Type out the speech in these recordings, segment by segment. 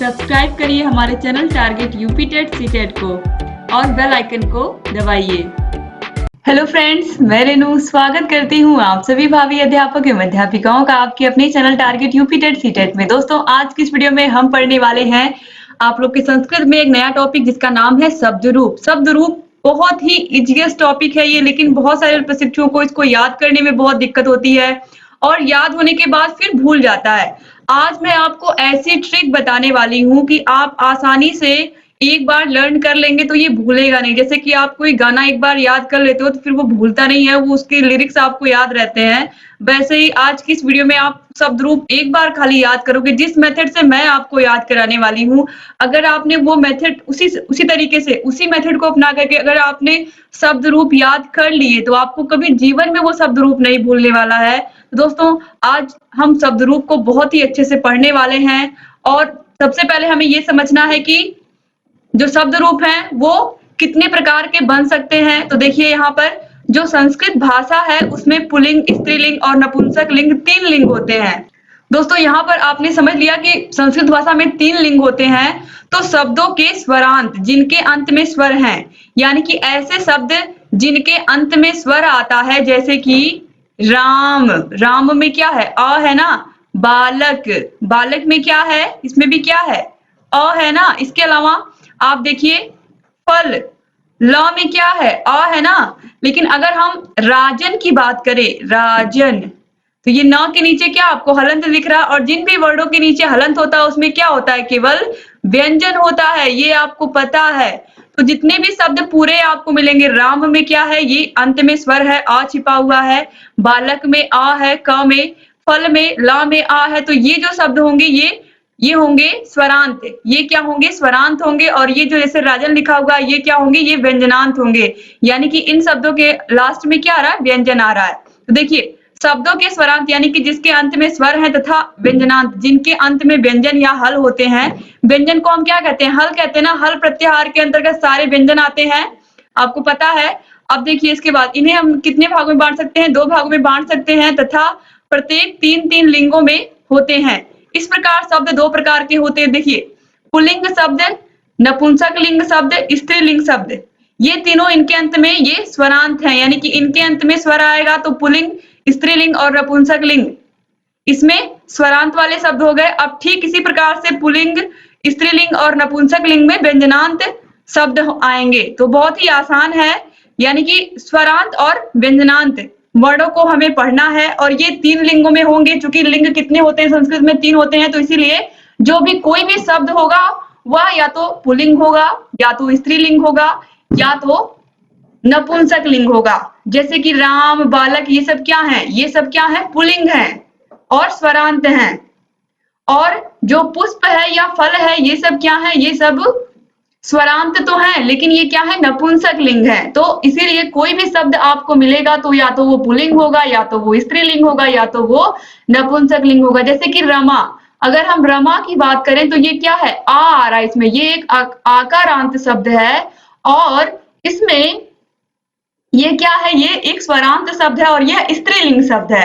Subscribe करिए हमारे channel target UP TET CTET को और बेल आइकन को दबाइए। हेलो फ्रेंड्स, मैं रेनू स्वागत करती हूँ आप सभी भावी अध्यापक एवं अध्यापिकाओं का आपके अपने channel target UP TET CTET में। दोस्तों, आज की इस वीडियो में हम पढ़ने वाले हैं आप लोग के संस्कृत में एक नया टॉपिक जिसका नाम है शब्द रूप। शब्द रूप बहुत ही इजिएस्ट टॉपिक है ये, लेकिन बहुत सारे प्रशिक्षुओं को इसको याद करने में बहुत दिक्कत होती है और याद होने के बाद फिर भूल जाता है। आज मैं आपको ऐसी ट्रिक बताने वाली हूँ कि आप आसानी से एक बार लर्न कर लेंगे तो ये भूलेगा नहीं। जैसे कि आप कोई गाना एक बार याद कर लेते हो तो फिर वो भूलता नहीं है, वो उसके लिरिक्स आपको याद रहते हैं। वैसे ही आज की इस वीडियो में आप शब्द रूप एक बार खाली याद करोगे जिस मेथड से मैं आपको याद कराने वाली हूँ। अगर आपने वो मेथड उसी तरीके से उसी मेथड को अपना करके अगर आपने शब्द रूप याद कर लिए तो आपको कभी जीवन में वो शब्द रूप नहीं भूलने वाला है। तो दोस्तों, आज हम शब्द रूप को बहुत ही अच्छे से पढ़ने वाले हैं और सबसे पहले हमें ये समझना है कि जो शब्द रूप हैं वो कितने प्रकार के बन सकते हैं। तो देखिए, यहाँ पर जो संस्कृत भाषा है उसमें पुल्लिंग, स्त्रीलिंग और नपुंसक लिंग 3 लिंग होते हैं। दोस्तों, यहाँ पर आपने समझ लिया कि संस्कृत भाषा में 3 लिंग होते हैं। तो शब्दों के स्वरांत जिनके अंत में स्वर हैं, यानी कि ऐसे शब्द जिनके अंत में स्वर आता है, जैसे कि राम, राम में क्या है? अ है ना। बालक, बालक में क्या है? इसमें भी क्या है? अ है ना। इसके अलावा आप देखिए फल, ल में क्या है? अ है ना। लेकिन अगर हम राजन की बात करें, राजन, तो ये न के नीचे क्या आपको हलंत दिख रहा है और जिन भी वर्डों के नीचे हलंत होता है उसमें क्या होता है? केवल व्यंजन होता है, ये आपको पता है। तो जितने भी शब्द पूरे आपको मिलेंगे, राम में क्या है? ये अंत में स्वर है, अ छिपा हुआ है। बालक में अ है, क में, फल में ला में आ है। तो ये जो शब्द होंगे ये होंगे स्वरांत। ये क्या होंगे? स्वरांत होंगे। और ये जो जैसे राजन लिखा हुआ है ये क्या होंगे? ये व्यंजनांत होंगे। यानी कि इन शब्दों के लास्ट में क्या आ रहा है? व्यंजन आ रहा है। तो देखिए, शब्दों के स्वरांत यानी कि जिसके अंत में स्वर है तथा व्यंजनांत जिनके अंत में व्यंजन या हल होते हैं। व्यंजन को हम क्या कहते हैं? हल कहते हैं ना। हल प्रत्याहार के अंतर्गत सारे व्यंजन आते हैं, आपको पता है। अब देखिए, इसके बाद इन्हें हम कितने भागों में बांट सकते हैं? 2 भागों में बांट सकते हैं तथा प्रत्येक 3-3 लिंगों में होते हैं। इस प्रकार शब्द 2 प्रकार के होते हैं। देखिए, पुल्लिंग शब्द, नपुंसक लिंग शब्द, स्त्रीलिंग शब्द, ये तीनों इनके अंत में ये स्वरांत हैं, यानी कि इनके अंत में स्वर आएगा तो पुल्लिंग, स्त्रीलिंग और नपुंसक लिंग इसमें स्वरांत वाले शब्द हो गए। अब ठीक इसी प्रकार से पुल्लिंग, स्त्रीलिंग और नपुंसक लिंग में व्यंजनांत शब्द आएंगे। तो बहुत ही आसान है, यानी कि स्वरांत और व्यंजनांत वर्डों को हमें पढ़ना है और ये 3 लिंगों में होंगे। चूंकि लिंग कितने होते हैं? संस्कृत में 3 होते हैं, तो इसीलिए जो भी कोई भी शब्द होगा वह या तो पुल्लिंग होगा, या तो स्त्रीलिंग होगा, या तो नपुंसक लिंग होगा। जैसे कि राम, बालक, ये सब क्या है? ये सब क्या है? पुल्लिंग है और स्वरांत हैं। और जो पुष्प है या फल है ये सब क्या है? ये सब स्वरांत तो है, लेकिन ये क्या है? नपुंसक लिंग है। तो इसीलिए कोई भी शब्द आपको मिलेगा तो या तो वो पुल्लिंग होगा, या तो वो स्त्रीलिंग होगा, या तो वो नपुंसक लिंग होगा। जैसे कि रमा, अगर हम रमा की बात करें तो ये क्या है? आ रहा है इसमें, ये एक आकारांत शब्द है और इसमें ये क्या है? ये एक स्वरांत शब्द है और यह स्त्रीलिंग शब्द है।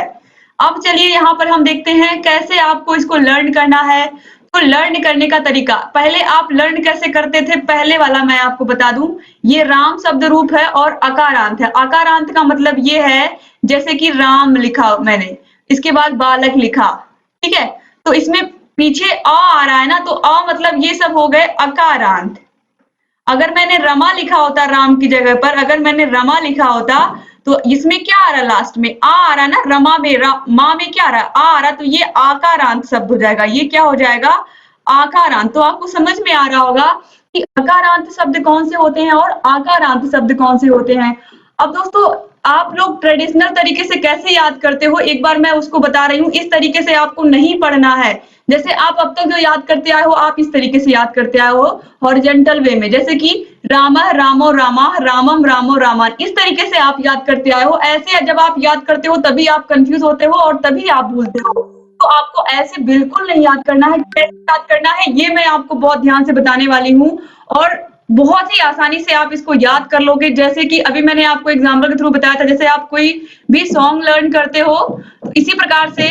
अब चलिए यहाँ पर हम देखते हैं कैसे आपको इसको लर्न करना है। तो लर्न करने का तरीका, पहले आप लर्न कैसे करते थे? पहले वाला मैं आपको बता दूं, ये राम शब्द रूप है और अकारांत है। अकारांत का मतलब ये है, जैसे कि राम लिखा मैंने, इसके बाद बालक लिखा, ठीक है, तो इसमें पीछे आ रहा है ना, तो अ मतलब ये सब हो गए अकारांत। अगर मैंने रमा लिखा होता राम की जगह पर, अगर मैंने रमा लिखा होता तो इसमें क्या आ रहा है? लास्ट में आ रहा ना। रमा में माँ में क्या आ रहा है? आ रहा, तो ये आकारांत शब्द हो जाएगा। ये क्या हो जाएगा? आकारांत। तो आपको समझ में आ रहा होगा कि अकारांत शब्द कौन से होते हैं और आकारांत शब्द कौन से होते हैं। अब दोस्तों, आप लोग ट्रेडिशनल तरीके से कैसे याद करते हो एक बार मैं उसको बता रही हूँ। इस तरीके से आपको नहीं पढ़ना है। जैसे आप अब तक जो याद करते आए हो आप इस तरीके से याद करते आए हो, हॉरिजॉन्टल वे में, जैसे कि रामः रामो रामः रामम रामो रामान, इस तरीके से आप याद करते आए हो। ऐसे जब आप याद करते हो तभी आप कंफ्यूज होते हो और तभी आप भूलते हो। तो आपको ऐसे बिल्कुल नहीं याद करना है। कैसे याद करना है ये मैं आपको बहुत ध्यान से बताने वाली हूँ और बहुत ही आसानी से आप इसको याद कर लोगे। जैसे कि अभी मैंने आपको एग्जाम्पल के थ्रू बताया था, जैसे आप कोई भी सॉन्ग लर्न करते हो तो इसी प्रकार से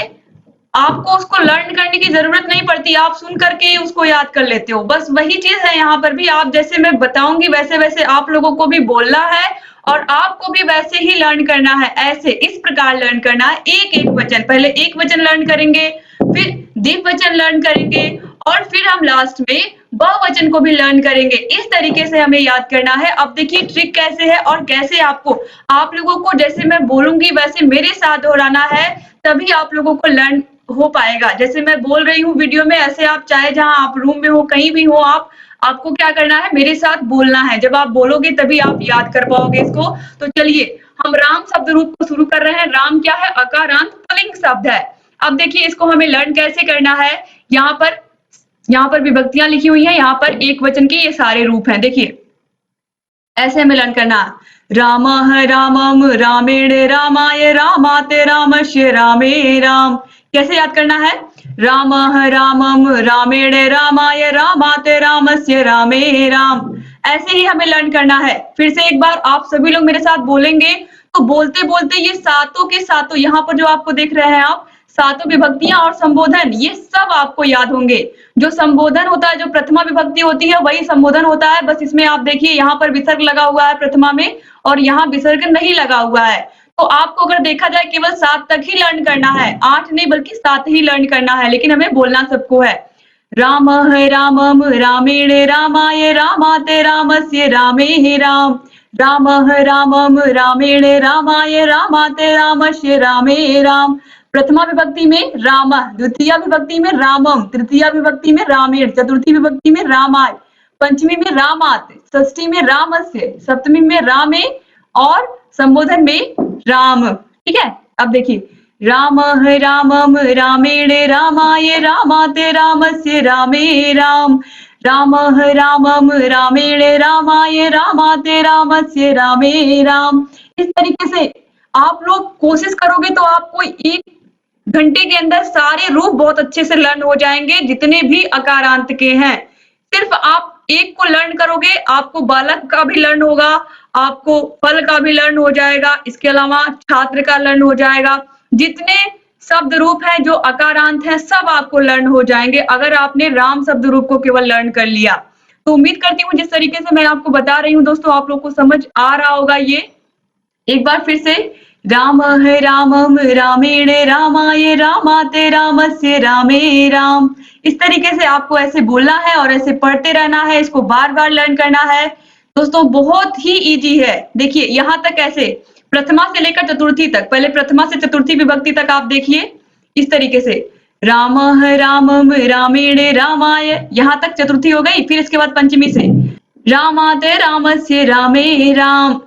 आपको उसको लर्न करने की जरूरत नहीं पड़ती, आप सुन करके ही उसको याद कर लेते हो। बस वही चीज है यहाँ पर भी, आप जैसे मैं बताऊंगी वैसे वैसे आप लोगों को भी बोलना है और आपको भी वैसे ही लर्न करना है। ऐसे इस प्रकार लर्न करना है, एक एक वचन, पहले एक वचन लर्न करेंगे, फिर द्विवचन लर्न करेंगे और फिर हम लास्ट में बहुवचन को भी लर्न करेंगे। इस तरीके से हमें याद करना है। अब देखिए ट्रिक कैसे है और कैसे आपको, आप लोगों को जैसे मैं बोलूंगी वैसे मेरे साथ दोहराना है, तभी आप लोगों को लर्न हो पाएगा। जैसे मैं बोल रही हूँ वीडियो में, ऐसे आप चाहे जहां आप रूम में हो कहीं भी हो, आपको क्या करना है, मेरे साथ बोलना है। जब आप बोलोगे तभी आप याद कर पाओगे इसको। तो चलिए हम राम शब्द रूप को शुरू कर रहे हैं। राम क्या है, अकारांत पुल्लिंग शब्द है। अब देखिए इसको हमें लर्न कैसे करना है। यहाँ पर विभक्तियां लिखी हुई हैं, यहाँ पर एक वचन के ये सारे रूप हैं। देखिए ऐसे हमें लर्न करना है। रामः रामम रामेण रामाय रामाते रामस्य रामे राम। कैसे याद करना है, रामः रामम रामेण रामाय रामाते रामस्य रामे राम। ऐसे ही हमें लर्न करना है। फिर से एक बार आप सभी लोग मेरे साथ बोलेंगे, तो बोलते बोलते ये सातों के सातों, यहाँ पर जो आपको देख रहे हैं आप, सातों विभक्तियां और संबोधन, ये सब आपको याद होंगे। जो संबोधन होता है, जो प्रथमा विभक्ति होती है, वही संबोधन होता है। बस इसमें आप देखिए यहाँ पर विसर्ग लगा हुआ है प्रथमा में और यहाँ विसर्ग नहीं लगा हुआ है। तो आपको अगर देखा जाए केवल 7 तक ही लर्न करना है, 8 नहीं बल्कि 7 ही लर्न करना है, लेकिन हमें बोलना सबको है। रामः रामम रामेण रामाय रामाते रामस्य रामे राम। रामः रामम रामेण रामाय रामाते रामस्य रामे राम। प्रथमा विभक्ति में राम, द्वितीय विभक्ति में रामम, तृतीय विभक्ति में रामेण, चतुर्थी विभक्ति में रामाय, पंचमी में रामात, षष्ठी में रामस्य, सप्तमी में रामे और संबोधन में राम। ठीक है, अब देखिए रामः रामम रामेण रामाय रामाते रामस्य रामे राम। रामः रामम रामेण रामाय रामाते रामस्य रामे राम। इस तरीके से आप लोग कोशिश करोगे तो आपको 1 घंटे के अंदर सारे रूप बहुत अच्छे से लर्न हो जाएंगे, जितने भी अकारांत के हैं। सिर्फ आप एक को लर्न करोगे, आपको बालक का भी लर्न होगा, आपको फल का भी लर्न हो जाएगा, इसके अलावा छात्र का लर्न हो जाएगा। जितने शब्द रूप हैं जो अकारांत हैं, सब आपको लर्न हो जाएंगे अगर आपने राम शब्द रूप को केवल लर्न कर लिया। तो उम्मीद करती हूँ जिस तरीके से मैं आपको बता रही हूँ दोस्तों, आप लोग को समझ आ रहा होगा। ये एक बार फिर से, रामः रामम रामेण रामाय रामाते रामस्य रामे राम। इस तरीके से आपको ऐसे बोलना है और ऐसे पढ़ते रहना है, इसको बार बार लर्न करना है। दोस्तों बहुत ही इजी है। देखिए यहाँ तक ऐसे प्रथमा से लेकर चतुर्थी तक, पहले प्रथमा से चतुर्थी विभक्ति तक आप देखिए इस तरीके से, रामः रामम रामेण रामाय, यहाँ तक चतुर्थी हो गई। फिर इसके बाद पंचमी से रामाते रामस्य रामे राम,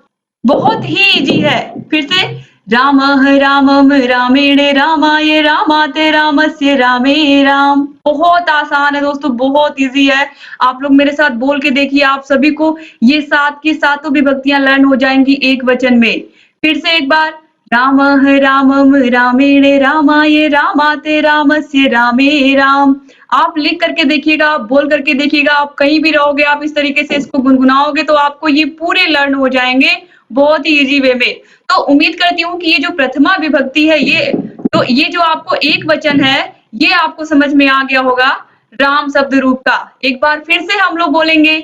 बहुत ही इजी है। फिर से रामः रामम रामेण रामाय रामाते रामस्य रामे राम। बहुत आसान है दोस्तों, बहुत इजी है। आप लोग मेरे साथ बोल के देखिए, आप सभी को ये 7 की सातों विभक्तियां लर्न हो जाएंगी एक वचन में। फिर से एक बार, रामः रामम रामेण रामाय रामाते रामस्य रामे राम। आप लिख करके देखिएगा, बोल करके देखिएगा, आप कहीं भी रहोगे, आप इस तरीके से इसको गुनगुनाओगे तो आपको ये पूरे लर्न हो जाएंगे बहुत ही इजी वे में। तो उम्मीद करती हूँ कि ये जो प्रथमा विभक्ति है, ये जो आपको एक वचन है, ये आपको समझ में आ गया होगा राम शब्द रूप का। एक बार फिर से हम लोग बोलेंगे,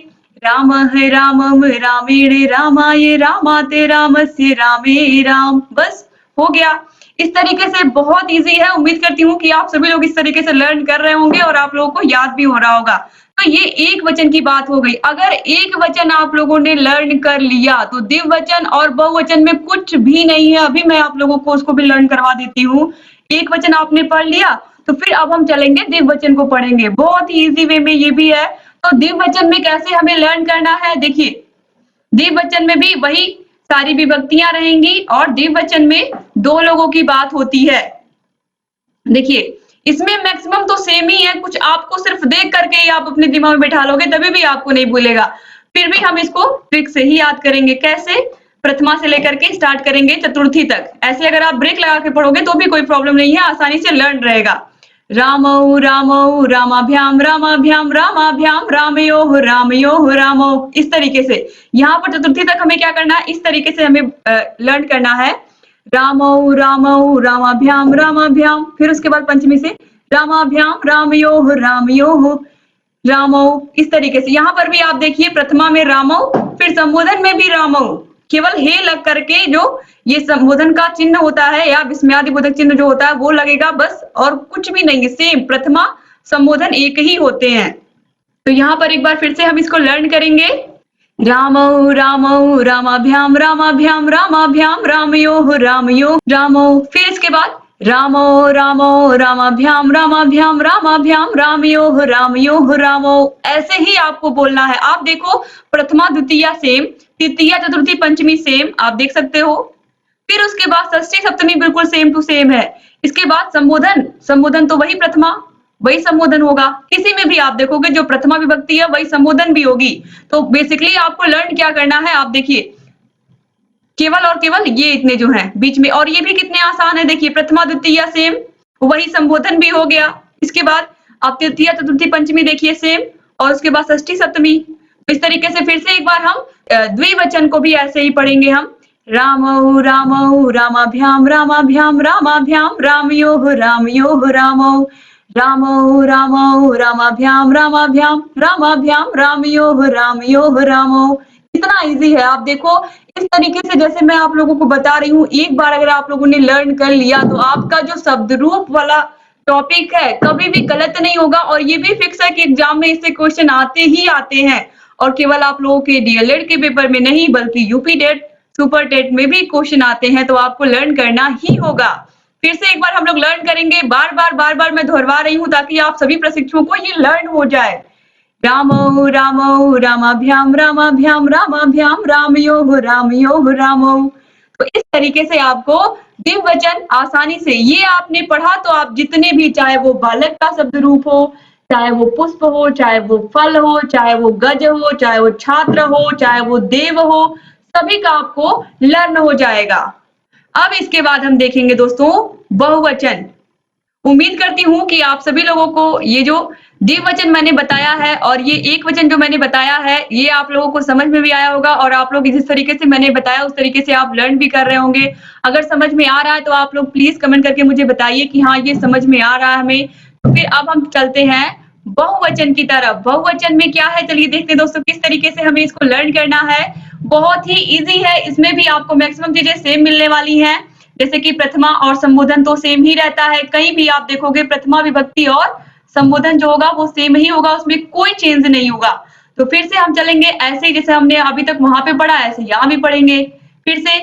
रामः रामम रामेण रामाय रामाते रामस्य रामे राम। बस हो गया। इस तरीके से बहुत इजी है। उम्मीद करती हूँ कि आप सभी लोग इस तरीके से लर्न कर रहे होंगे और आप लोगों को याद भी हो रहा होगा। तो ये एक वचन की बात हो गई। अगर एक वचन आप लोगों ने लर्न कर लिया तो द्विवचन और बहुवचन में कुछ भी नहीं है। अभी मैं आप लोगों को उसको भी लर्न करवा देती हूँ। एक वचन आपने पढ़ लिया तो फिर अब हम चलेंगे द्विवचन को पढ़ेंगे, बहुत ही इजी वे में ये भी है। तो द्विवचन में कैसे हमें लर्न करना है, देखिए द्विवचन में भी वही सारी विभक्तियां रहेंगी और द्विवचन में 2 लोगों की बात होती है। देखिए इसमें मैक्सिमम तो सेम ही है, कुछ आपको सिर्फ देख करके ही आप अपने दिमाग में बैठा लोगे तभी भी आपको नहीं भूलेगा। फिर भी हम इसको ट्रिक से ही याद करेंगे। कैसे, प्रथमा से लेकर के स्टार्ट करेंगे चतुर्थी तक। ऐसे अगर आप ब्रेक लगा के पढ़ोगे तो भी कोई प्रॉब्लम नहीं है, आसानी से लर्न रहेगा। रामौ रामौ रामाभ्याम रामाभ्याम रामाभ्याम रामयोः रामयोः रामौ। इस तरीके से यहाँ पर चतुर्थी तक हमें क्या करना है, इस तरीके से हमें लर्न करना है। रामौ रामौ रामाभ्याम रामाभ्याम। फिर उसके बाद पंचमी से रामाभ्याम रामयोः रामयोः रामौ। इस तरीके से यहाँ पर भी आप देखिए प्रथमा में रामौ, फिर संबोधन में भी रामौ, केवल हे लग करके जो ये संबोधन का चिन्ह होता है या विस्मयादिबोधक चिन्ह जो होता है वो लगेगा बस, और कुछ भी नहीं है। सेम प्रथमा संबोधन एक ही होते हैं। तो यहाँ पर एक बार फिर से हम इसको लर्न करेंगे। रामौ रामौ रामाभ्याम रामाभ्याम रामाभ्याम रामयोः रामयोः रामौ। फिर इसके बाद रामौ रामौ रामाभ्याम रामाभ्याम रामाभ्याम रामयोः रामयोः रामौ। ऐसे ही आपको बोलना है। आप देखो प्रथमा द्वितीया सेम, तृतीया चतुर्थी पंचमी सेम, आप देख सकते हो। फिर उसके बाद षष्ठी सप्तमी बिल्कुल सेम टू सेम है। इसके बाद संबोधन, संबोधन तो वही प्रथमा वही संबोधन होगा। किसी में भी आप देखोगे जो प्रथमा विभक्ति है वही संबोधन भी होगी। तो बेसिकली आपको लर्न क्या करना है, आप देखिए केवल और केवल ये इतने जो हैं बीच में, और ये भी कितने आसान है। देखिए प्रथमा द्वितीया सेम, वही संबोधन भी हो गया। इसके बाद आप तृतीया चतुर्थी पंचमी देखिए सेम, और उसके बाद षष्ठी सप्तमी। तो इस तरीके से फिर से एक बार हम द्विवचन को भी ऐसे ही पढ़ेंगे हम। रामौ रामौ रामाभ्याम रामाभ्याम रामाभ्याम रामयोः रामयोः रामौ। रामौ रामौ रामाभ्याम रामाभ्याम रामाभ्याम रामयोः रामयोः रामौ। कितना इजी है, आप देखो इस तरीके से जैसे मैं आप लोगों को बता रही हूँ, एक बार अगर आप लोगों ने लर्न कर लिया तो आपका जो शब्द रूप वाला टॉपिक है कभी भी गलत नहीं होगा। और ये भी फिक्स है कि एग्जाम में इससे क्वेश्चन आते ही आते हैं, और केवल आप लोगों के डीएलएड के पेपर में नहीं बल्कि यूपी टेट सुपर टेट में भी क्वेश्चन आते हैं। तो आपको लर्न करना ही होगा। फिर से एक बार हम लोग लर्न करेंगे, बार बार मैं दोहरा रही हूँ ताकि आप सभी प्रशिक्षुओं को ये लर्न हो जाए। रामौ रामौ रामाभ्याम रामाभ्याम रामाभ्याम रामयोः रामयोः रामौ। तो इस तरीके से आपको द्विवचन आसानी से, ये आपने पढ़ा तो आप जितने भी, चाहे वो बालक का शब्द रूप हो, चाहे वो पुष्प हो, चाहे वो फल हो, चाहे वो गज हो, चाहे वो छात्र हो, चाहे वो देव हो, सभी का आपको लर्न हो जाएगा। अब इसके बाद हम देखेंगे दोस्तों बहुवचन। उम्मीद करती हूँ कि आप सभी लोगों को ये जो द्विवचन मैंने बताया है और ये एक वचन जो मैंने बताया है ये आप लोगों को समझ में भी आया होगा, और आप लोग जिस तरीके से मैंने बताया उस तरीके से आप लर्न भी कर रहे होंगे। अगर समझ में आ रहा है तो आप लोग प्लीज कमेंट करके मुझे बताइए कि हाँ ये समझ में आ रहा है हमें। तो फिर अब हम चलते हैं बहुवचन की तरफ। बहुवचन में क्या है, चलिए देखते हैं दोस्तों किस तरीके से हमें इसको लर्न करना है। बहुत ही इजी है, इसमें भी आपको मैक्सिमम चीजें सेम मिलने वाली हैं। जैसे कि प्रथमा और संबोधन तो सेम ही रहता है, कहीं भी आप देखोगे प्रथमा विभक्ति और संबोधन जो होगा वो सेम ही होगा, उसमें कोई चेंज नहीं होगा। तो फिर से हम चलेंगे ऐसे ही जैसे हमने अभी तक वहां पे पढ़ा ऐसे यहाँ भी पढ़ेंगे। फिर से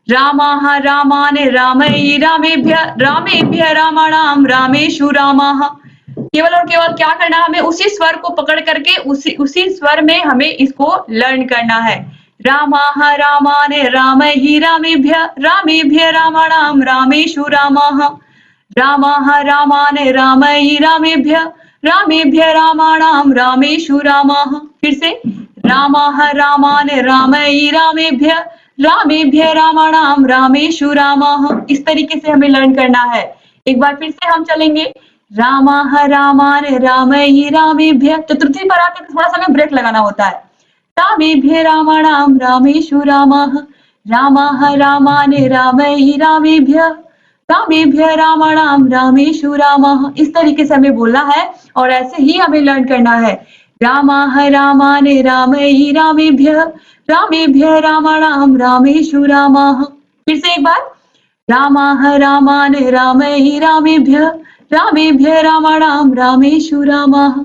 रामाः रामान् रामैः रामेभ्यः रामाणां रामेषु रामाः। केवल और केवल क्या करना है, हमें उसी स्वर को पकड़ करके उसी स्वर में हमें इसको लर्न करना है। रामाः रामान् रामैः रामेभ्यः रामाणां रामेषु रामाः। रामाः रामान् रामैः रामेभ्यः रामाणां रामेषु रामाः। फिर से रामाः रामान् रामैः रामेभ्यः रामाणां रामेषु रामाः। इस तरीके से हमें लर्न करना है। एक बार फिर से हम चलेंगे। रामाः रामान् रामैः रामेभ्यः, चतुर्थी पर आके थोड़ा सा हमें ब्रेक लगाना होता है। रामेभ्यः रामाणां रामेषु रामाः। रामाः रामान् रामैः रामेभ्यः रामाणां रामेषु रामाः। इस तरीके से हमें बोलना है और ऐसे ही हमें लर्न करना है। रामाः रामान् रामैः रामेभ्यः रामाणां रामेषु रामाः। फिर से एक बार, रामाः रामान् रामैः रामेभ्यः रामाणां रामेषु रामाः।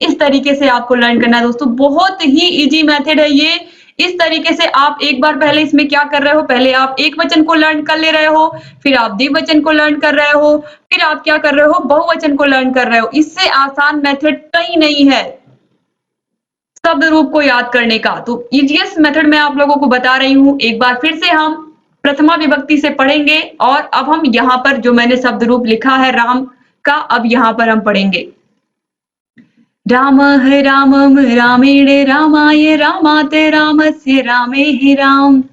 इस तरीके से आपको लर्न करना है दोस्तों, बहुत ही इजी मेथड है ये। इस तरीके से आप एक बार पहले इसमें क्या कर रहे हो, पहले आप एक वचन को लर्न कर ले रहे हो, फिर आप द्विवचन को लर्न कर रहे हो, फिर आप क्या कर रहे हो, बहुवचन को लर्न कर रहे हो। इससे आसान मेथड कहीं नहीं है शब्द रूप को याद करने का। तो इजीएस्ट मेथड मैं आप लोगों को बता रही हूँ। एक बार फिर से हम प्रथमा विभक्ति से पढ़ेंगे, और अब हम यहाँ पर जो मैंने शब्द रूप लिखा है राम का, अब यहाँ पर हम पढ़ेंगे। रामः रामं रामेण रामाय रामात् रामस्य रामेः राम।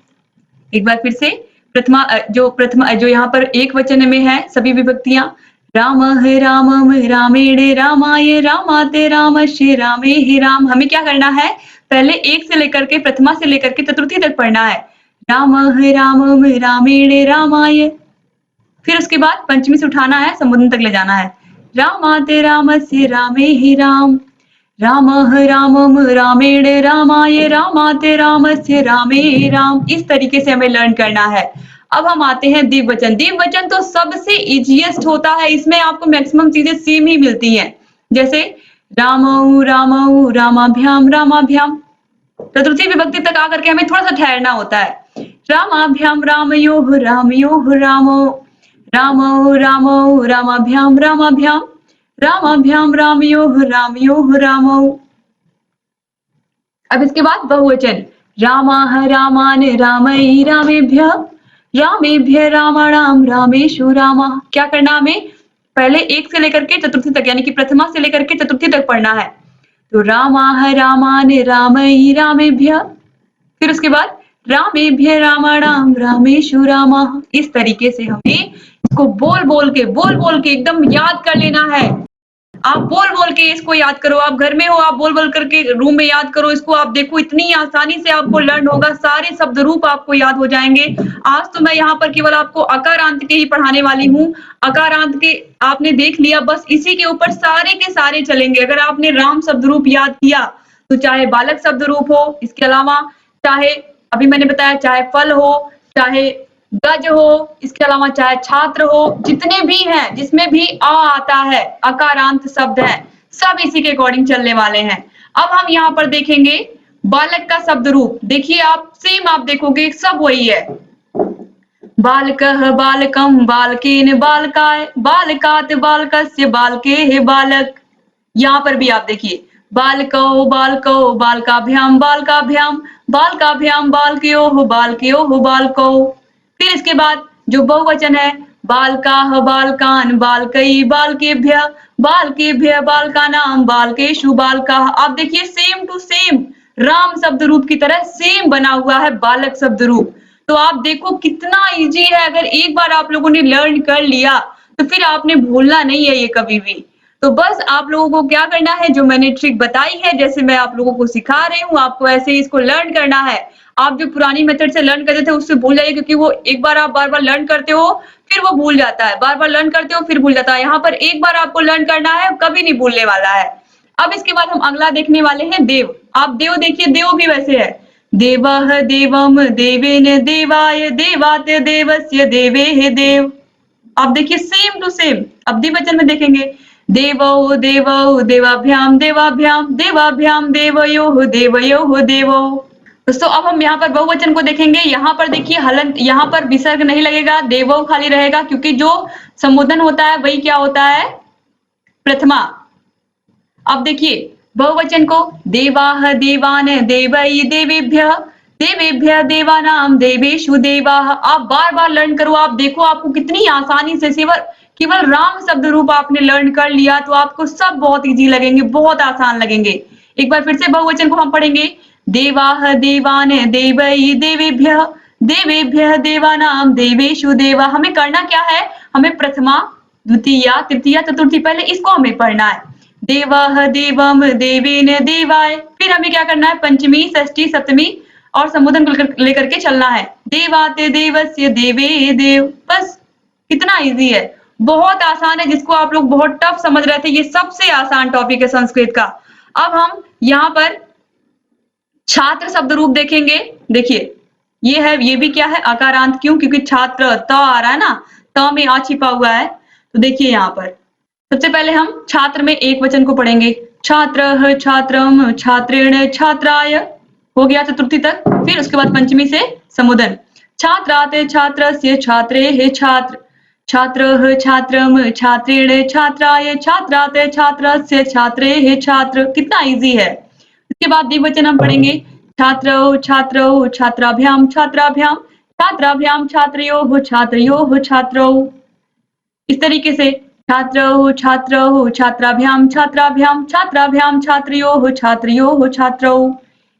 एक बार फिर से प्रथमा जो यहाँ पर एक वचन में है सभी विभक्तियां। रामः रामं रामेण रामाय रामात् रामस्य रामेः राम। हमें क्या करना है, पहले एक से लेकर के प्रथमा से लेकर के चतुर्थी तक पढ़ना है। रामः रामम रामेण रामाय। फिर उसके बाद पंचमी से उठाना है, संबोधन तक ले जाना है। रामाते रामस्य रामे ही राम, रामः रामम रामेण रामाय, रामाते रामस्य रामे राम। इस तरीके से हमें लर्न करना है। अब हम आते हैं द्विवचन। द्विवचन तो सबसे इजीएस्ट होता है, इसमें आपको मैक्सिमम चीजें सेम ही मिलती हैं। जैसे रामौ रामौ रामाभ्याम रामाभ्याम। चतुर्थी विभक्ति तक आकर के हमें थोड़ा सा ठहरना होता है। रामाभ्याम रामयोः रामयोः रामो, रामौ रामौ रामाभ्याम रामाभ्याम, रामाभ्याम रामयोः रामयोः रामौ। अब इसके बाद बहुवचन। रामाः रामान रामै रामेभ्यः, रामेभ्यः रामाणाम रामेषु रामः। क्या करना हमें? पहले एक से लेकर के चतुर्थी तक, यानी कि प्रथमा से लेकर के चतुर्थी तक पढ़ना है। तो रामाः रामान रामै रामेभ्यः, फिर उसके बाद रामेभ्यः रामाणाम रामेषु रामः। इस तरीके से हमें इसको बोल बोल के एकदम याद कर लेना है। आप बोल बोल के इसको याद करो। आप घर में हो, आप बोल बोल करके रूम में याद करो इसको। आप देखो इतनी आसानी से आपको लर्न होगा, सारे शब्द रूप आपको याद हो जाएंगे। आज तो मैं यहाँ पर केवल आपको अकारांत के ही पढ़ाने वाली हूँ। अकारांत के आपने देख लिया, बस इसी के ऊपर सारे के सारे चलेंगे। अगर आपने राम शब्द रूप याद किया तो चाहे बालक शब्द रूप हो, इसके अलावा चाहे अभी मैंने बताया चाहे फल हो, चाहे गज हो, इसके अलावा चाहे छात्र हो, जितने भी हैं जिसमें भी आ आता है, अकारांत शब्द है, सब इसी के अकॉर्डिंग चलने वाले हैं। अब हम यहाँ पर देखेंगे बालक का शब्द रूप। देखिए आप सेम आप देखोगे सब वही है। बालकः बालकम बालकेन बालकाय, बालकात् बालकस्य बालकेः बालक। यहाँ पर भी आप देखिए बालकौ बालकौ बालकाभ्याम बालकाभ्याम, बालकाभ्याम बालकयोः बालकयोः बालकौ। फिर इसके बाद जो बहुवचन है, बालकाः बालकान बालकै बालकेभ्यः, बालकेभ्यः बालकानां बालकेषु बालकाः। आप देखिए सेम टू सेम राम शब्द रूप की तरह सेम बना हुआ है बालक शब्द रूप। तो आप देखो कितना इजी है। अगर एक बार आप लोगों ने लर्न कर लिया तो फिर आपने भूलना नहीं है ये कभी भी। तो बस आप लोगों को क्या करना है, जो मैंने ट्रिक बताई है, जैसे मैं आप लोगों को सिखा रही हूँ, आपको ऐसे ही इसको लर्न करना है। आप जो पुरानी मेथड से लर्न करते थे उससे भूल जाइए, क्योंकि वो एक बार आप बार बार लर्न करते हो फिर वो भूल जाता है, बार बार लर्न करते हो फिर भूल जाता है। यहाँ पर एक बार आपको लर्न करना है, कभी नहीं भूलने वाला है। अब इसके बाद हम अगला देखने वाले हैं देव। आप देव देखिए, देव भी वैसे है। देवः देवम देवेन देवाय, देवात् देवस्य देवेः देव। आप देखिए सेम टू सेम। अब द्विवचन में देखेंगे देवौ देवौ देवाभ्याम देवाभ्याम, देवाभ्याम देवयोः देवयोः देवौ। दोस्तों अब हम यहाँ पर बहुवचन को देखेंगे। यहाँ पर देखिए हलंत, यहाँ पर विसर्ग नहीं लगेगा, देवौ खाली रहेगा, क्योंकि जो संबोधन होता है वही क्या होता है, प्रथमा। अब देखिए बहुवचन को देवाः देवान देवै देवेभ्यः, देवेभ्यः देवानां देवेषु देवाः। आप बार बार लर्न करो। आप देखो आपको कितनी आसानी से केवल राम शब्द रूप आपने लर्न कर लिया तो आपको सब बहुत इजी लगेंगे, बहुत आसान लगेंगे। एक बार फिर से बहुवचन को हम पढ़ेंगे। देवाः देवान देवै देवेभ्यः, देवेभ्यः देवानां देवेषु देवा। हमें करना क्या है, हमें प्रथमा द्वितीया तृतीया चतुर्थी पहले इसको हमें पढ़ना है। देवः देवम देवेन देवाय। फिर हमें क्या करना है, पंचमी षष्ठी सप्तमी और संबोधन को लेकर के चलना है। देवाते देवस्य देवे देव। बस कितना इजी है, बहुत आसान है। जिसको आप लोग बहुत टफ समझ रहे थे, ये सबसे आसान टॉपिक है संस्कृत का। अब हम यहाँ पर छात्र शब्द रूप देखेंगे। देखिए ये है, ये भी क्या है, अकारांत। क्यों? क्योंकि छात्र त आ रहा है ना, त में आ छिपा हुआ है। तो देखिए यहाँ पर सबसे पहले हम छात्र में एक वचन को पढ़ेंगे। छात्रः छात्रम छात्रेण छात्राय। हो गया चतुर्थी तक। फिर उसके बाद पंचमी से संबोधन। छात्राते छात्रस्य छात्रेः छात्र, छात्रः छात्रम छात्रेण छात्राय, छात्राते छात्रस्य छात्रेः छात्र। कितना इजी है। इसके बाद द्विवचन हम पढ़ेंगे। छात्रौ छात्रौ छात्राभ्याम छात्राभ्याम, छात्राभ्याम छात्रयोः छात्रयोः छात्रौ। इस तरीके से छात्रौ छात्रौ छात्राभ्याम छात्राभ्याम, छात्राभ्याम छात्रयोः छात्रयोः छात्रौ।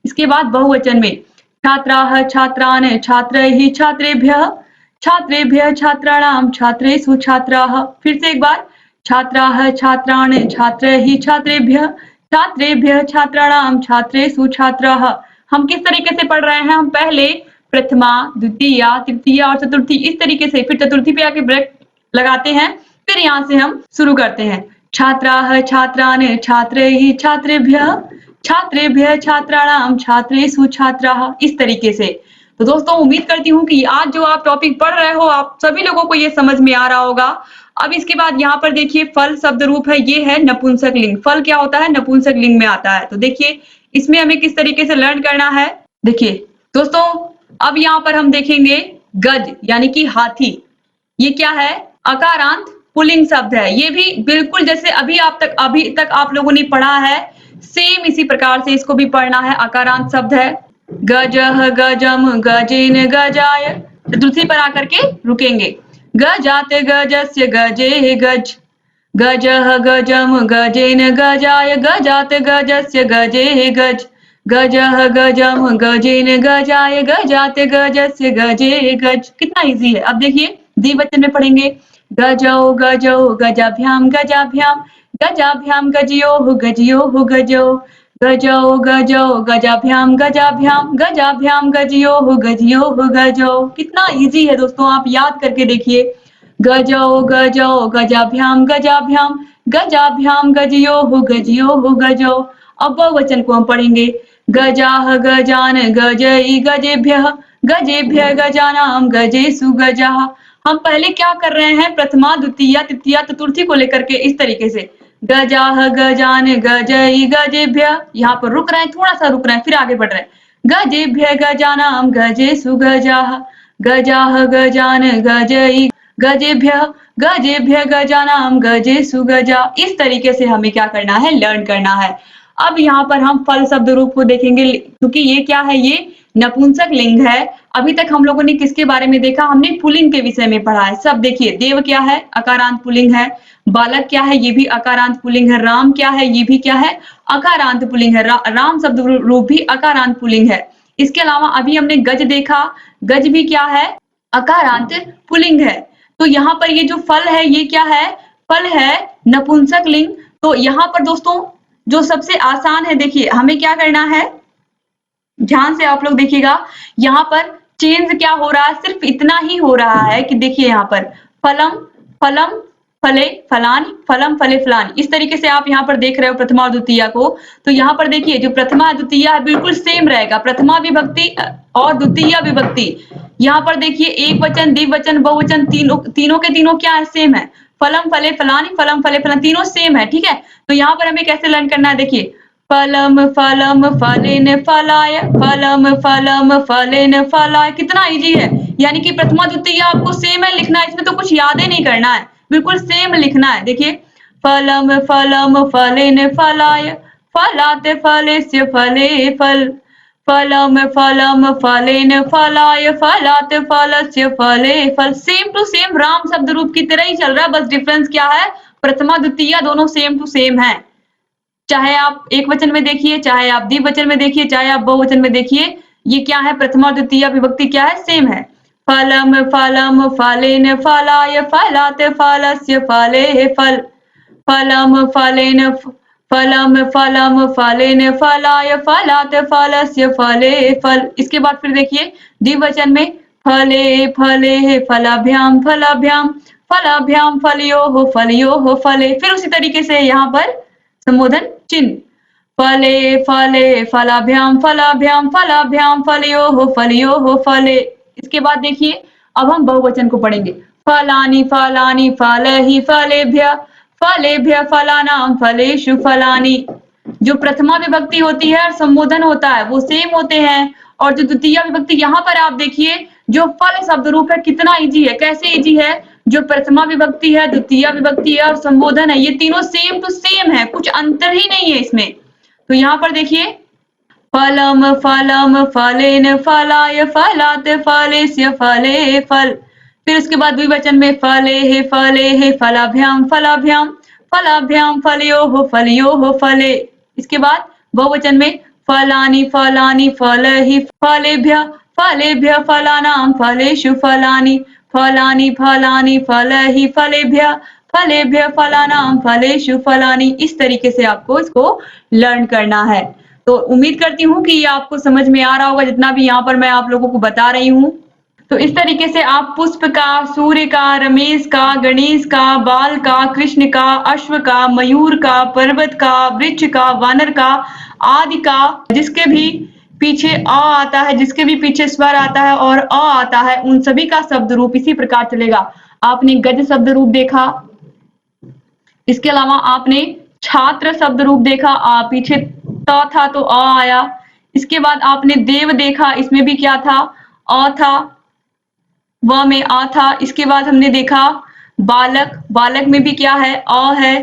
इसके बाद बहुवचन में छात्राः छात्रान् छात्रैः छात्रेभ्यः, छात्रेभ्यः छात्राणां छात्रेषु छात्राः। फिर से एक बार छात्राः छात्रान् छात्रैः छात्रेभ्यः, छात्रेभ्यः छात्राणां छात्रेषु छात्राः। हम किस तरीके से पढ़ रहे हैं, हम पहले प्रथमा, द्वितीया, तृतीया और चतुर्थी, इस तरीके से फिर चतुर्थी पे आके ब्रेक लगाते हैं, फिर यहाँ से हम शुरू करते हैं। छात्राः छात्रान् छात्रैः छात्रेभ्यः छात्रेभ्यः छात्राणां छात्रेषु छात्राः, इस तरीके से। तो दोस्तों उम्मीद करती हूँ कि आज जो आप टॉपिक पढ़ रहे हो आप सभी लोगों को ये समझ में आ रहा होगा। अब इसके बाद यहाँ पर देखिए फल शब्द रूप है, ये है नपुंसक लिंग। फल क्या होता है? नपुंसक लिंग में आता है। तो देखिए इसमें हमें किस तरीके से लर्न करना है। देखिए दोस्तों अब यहाँ पर हम देखेंगे गज यानी कि हाथी। ये क्या है? अकारांत पुल्लिंग शब्द है। ये भी बिल्कुल जैसे अभी तक आप लोगों ने पढ़ा है, सेम इसी प्रकार से इसको भी पढ़ना है। अकारांत शब्द है। गजः गजम गजेन गजाय, चतुर्थी पर आकर के रुकेंगे। गजात गजस्य गजे गज, गजः गजम गजेन गजाय गजात गजस्य गजे गज, गजः गजम गजेन गजाय गजात गजस्य गजे गज। कितना इजी है। अब देखिए द्विवचन में पढ़ेंगे। गजौ गजौ गजाभ्याम गजाभ्याम, गजाभ्याम गजयोः गजयोः गजौ, गजौ गजौ गजाभ्याम गजाभ्याम, गजाभ्याम गजयोः गजयोः गजौ। कितना इजी है दोस्तों, आप याद करके देखिए। गजौ गजौ गजाभ्याम गजाभ्याम, गजाभ्याम गजयोः गजयोः गजौ। अब बहुवचन को हम पढ़ेंगे। गजाः गजान गजै गजेभ्यः, गजेभ्यः गजानां गजेषु गजाः। हम पहले क्या कर रहे हैं? प्रथमा, द्वितीया, तृतीया, चतुर्थी को लेकर के इस तरीके से। गजाः गजान गजै गजेभ्यः, यहाँ पर रुक रहे हैं, थोड़ा सा रुक रहे हैं, फिर आगे बढ़ रहे हैं। गजेभ्यः गजानां गजेषु गजाः, गजाः गजान गजै गजेभ्यः, गजेभ्यः गजानां गजेषु गजा। इस तरीके से हमें क्या करना है? लर्न करना है। अब यहाँ पर हम फल शब्द रूप को देखेंगे, क्योंकि ये क्या है? ये नपुंसक लिंग है। अभी तक हम लोगों ने किसके बारे में देखा? हमने पुल्लिंग के विषय में पढ़ा है। सब देखिए, देव क्या है? अकारांत पुल्लिंग है। बालक क्या है? ये भी अकारांत पुल्लिंग है। राम क्या है? ये भी क्या है? अकारांत पुल्लिंग है। राम शब्द रूप भी अकारांत पुल्लिंग है। इसके अलावा अभी हमने गज देखा। गज भी क्या है? अकारांत पुल्लिंग है। तो यहाँ पर ये जो फल है ये क्या है? फल है नपुंसक लिंग। तो यहाँ पर दोस्तों जो सबसे आसान है, देखिए हमें क्या करना है, ध्यान से आप लोग देखिएगा। यहाँ पर चेंज क्या हो रहा है? सिर्फ इतना ही हो रहा है कि देखिए यहाँ पर फलम फलम फले फलानी, फलम फले फलानी, इस तरीके से आप यहाँ पर देख रहे हो प्रथमा और द्वितीया को। तो यहाँ पर देखिए जो प्रथमा द्वितीया है बिल्कुल सेम रहेगा। प्रथमा विभक्ति और द्वितीया विभक्ति, यहाँ पर देखिए एक वचन, द्विवचन, बहुवचन, तीनों के तीनों क्या है? सेम है। फलम फले फलानी, फलम फले फलानी, तीनों सेम है। ठीक है। तो यहाँ पर हमें कैसे लर्न करना है? देखिए फलम फलम फलेन फलाय, फलम फलम फलेन फलाय। कितना इजी है। यानी कि प्रथमा द्वितीया आपको सेम है लिखना है, इसमें तो कुछ याद ही नहीं करना है, बिल्कुल सेम लिखना है। देखिए फलम फलम फलेन फलाय, फलात फलेस्य फले फल, फलम फलम फलेन फलाय, फलात फलस्य फले फल। सेम टू सेम राम शब्द रूप की तरह ही चल रहा है, बस डिफरेंस क्या है? प्रथमा द्वितीया दोनों सेम टू सेम है। चाहे आप एक वचन में देखिए, चाहे आप द्विवचन में देखिए, चाहे आप बहुवचन में देखिए, ये क्या है? प्रथमा और द्वितीया विभक्ति क्या है? सेम है। फलम फलम फलेन फलाय, फलात फलस्य फले फल, फलम फलेन फलम फलम फलेन फलाय, फलात फलस्य फले फल। इसके बाद फिर देखिए द्विवचन में फले फले फलाभ्याम फलाभ्याम, फलाभ्याम फलयोः फलयोः फले। फिर उसी तरीके से यहाँ पर संबोधन चिन्ह, फले फले फलाभ्याम फलाभ्याम, फलाभ्याम फलयोः फलयोः फले। इसके बाद देखिए अब हम बहुवचन को पढ़ेंगे। फलानि फलानि फलहि फलेभ्यः, फलेभ्यः फलानां फलेषु फलानि। जो प्रथमा विभक्ति होती है और संबोधन होता है वो सेम होते हैं। और जो द्वितीय विभक्ति, यहाँ पर आप देखिए जो फल शब्द रूप है कितना इजी है। कैसे इजी है? जो प्रथमा विभक्ति है, द्वितीय विभक्ति है और संबोधन है, ये तीनों सेम टू सेम है, कुछ अंतर ही नहीं है इसमें। तो यहाँ पर देखिए फलम फलम फलेन फलाय, फलात फलेस्य फले फल। फिर उसके बाद द्विवचन में फले फलाभ्याम फलाभ्याम, फलाभ्याम फलयोः फलयोः फले। इसके बाद बहुवचन में फलानि फलानि फलहि फलेभ्यः, फलेभ्यः फलानां फलेषु फलानि, फलानि फलानि फलहि फलेभ्यः, फलेभ्यः फलानां फलेषु फलानि। इस तरीके से आपको इसको लर्न करना है। तो उम्मीद करती हूँ कि ये आपको समझ में आ रहा होगा जितना भी यहाँ पर मैं आप लोगों को बता रही हूँ। तो इस तरीके से आप पुष्प का, सूर्य का, रमेश का, गणेश का, बाल का, कृष्ण का, अश्व का, मयूर का, पर्वत का, वृक्ष का, वानर का, आदि का, जिसके भी पीछे अ आता है, जिसके भी पीछे स्वर आता है और अ आता है, उन सभी का शब्द रूप इसी प्रकार चलेगा। आपने गज शब्द रूप देखा, इसके अलावा आपने छात्र शब्द रूप देखा, पीछे त था तो अ आया। इसके बाद आपने देव देखा, इसमें भी क्या था, अ था, व में आ था। इसके बाद हमने देखा बालक, बालक में भी क्या है, अ है।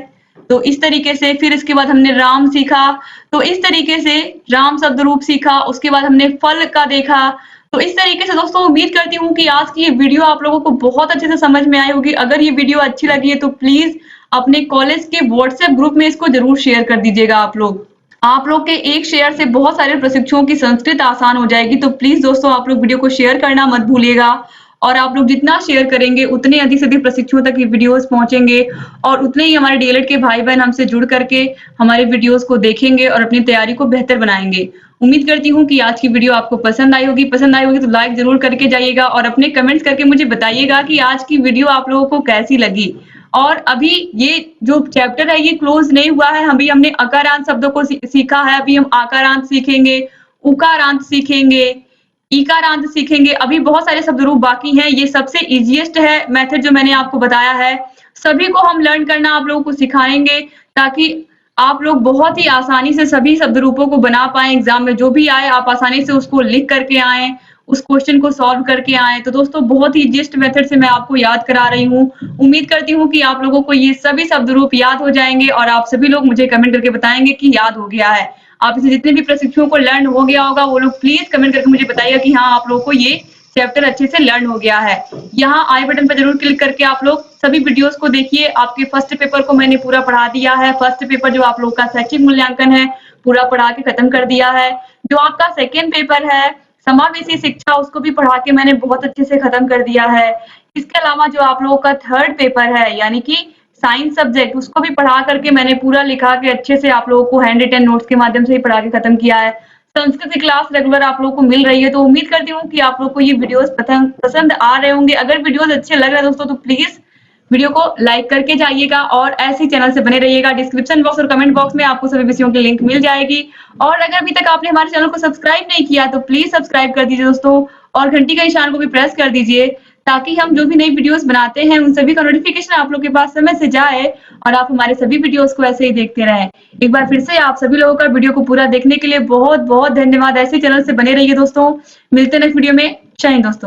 तो इस तरीके से फिर इसके बाद हमने राम सीखा, तो इस तरीके से राम शब्द रूप सीखा। उसके बाद हमने फल का देखा। तो इस तरीके से दोस्तों उम्मीद करती हूँ कि आज की ये वीडियो आप लोगों को बहुत अच्छे से समझ में आई होगी। अगर ये वीडियो अच्छी लगी है तो प्लीज अपने कॉलेज के व्हाट्सएप ग्रुप में इसको जरूर शेयर कर दीजिएगा आप लोग। आप लोग के एक शेयर से बहुत सारे प्रशिक्षुओं की संस्कृत आसान हो जाएगी। तो प्लीज दोस्तों आप लोग वीडियो को शेयर करना मत भूलिएगा। और आप लोग जितना शेयर करेंगे उतने अधिक से अधिक प्रशिक्षुओं तक ये वीडियोस पहुंचेंगे और उतने ही हमारे डीएलएड के भाई बहन हमसे जुड़ करके हमारे वीडियोस को देखेंगे और अपनी तैयारी को बेहतर बनाएंगे। उम्मीद करती हूँ कि आज की वीडियो आपको पसंद आई होगी। पसंद आई होगी तो लाइक जरूर करके जाइएगा और अपने कमेंट्स करके मुझे बताइएगा कि आज की वीडियो आप लोगों को कैसी लगी। और अभी ये जो चैप्टर है ये क्लोज नहीं हुआ है। अभी हमने अकारांत शब्दों को सीखा है। अभी हम आकारांत सीखेंगे, उकारांत सीखेंगे, इकारांत सीखेंगे। अभी बहुत सारे शब्द रूप बाकी हैं। ये सबसे इजीएस्ट है मेथड जो मैंने आपको बताया है। सभी को हम लर्न करना आप लोगों को सिखाएंगे ताकि आप लोग बहुत ही आसानी से सभी शब्द रूपों को बना पाएं। एग्जाम में जो भी आए आप आसानी से उसको लिख करके आए, उस क्वेश्चन को सॉल्व करके आए। तो दोस्तों बहुत ही इजीएस्ट मेथड से मैं आपको याद करा रही हूँ। उम्मीद करती हूँ कि आप लोगों को ये सभी शब्द रूप याद हो जाएंगे और आप सभी लोग मुझे कमेंट करके बताएंगे कि याद हो गया है। आप इसे जितने भी प्रशिक्षुओं को लर्न हो गया होगा वो लोग प्लीज कमेंट करके मुझे बताइए कि हाँ आप लोगों को ये चैप्टर अच्छे से लर्न हो गया है। यहाँ आई बटन पर जरूर क्लिक करके आप लोग सभी वीडियोस को देखिए। आपके फर्स्ट पेपर को मैंने पूरा पढ़ा दिया है। फर्स्ट पेपर जो आप लोग का शैक्षिक मूल्यांकन है पूरा पढ़ा के खत्म कर दिया है। जो आपका सेकेंड पेपर है समावेशी शिक्षा उसको भी पढ़ा के मैंने बहुत अच्छे से खत्म कर दिया है। इसके अलावा जो आप लोगों का थर्ड पेपर है यानी कि साइंस सब्जेक्ट उसको भी पढ़ा करके मैंने पूरा लिखा के अच्छे से आप लोगों को हैंड रिटन नोट्स के माध्यम से ही पढ़ा के खत्म किया है। संस्कृत की क्लास रेगुलर आप लोगों को मिल रही है। तो उम्मीद करती हूँ कि आप लोग को ये वीडियोस पसंद आ रहे होंगे। अगर वीडियोस अच्छे लग रहे हैं दोस्तों तो प्लीज वीडियो को लाइक करके जाइएगा और ऐसे ही चैनल से बने रहिएगा। डिस्क्रिप्शन बॉक्स और कमेंट बॉक्स में आपको सभी विषयों की लिंक मिल जाएगी। और अगर अभी तक आपने हमारे चैनल को सब्सक्राइब नहीं किया तो प्लीज सब्सक्राइब कर दीजिए दोस्तों और घंटी का निशान को भी प्रेस कर दीजिए ताकि हम जो भी नई वीडियोस बनाते हैं उन सभी का नोटिफिकेशन आप लोग के पास समय से जाए और आप हमारे सभी वीडियोस को ऐसे ही देखते रहें। एक बार फिर से आप सभी लोगों का वीडियो को पूरा देखने के लिए बहुत बहुत धन्यवाद। ऐसे चैनल से बने रहिए दोस्तों। मिलते हैं नेक्स्ट वीडियो में। जय हिंद दोस्तों।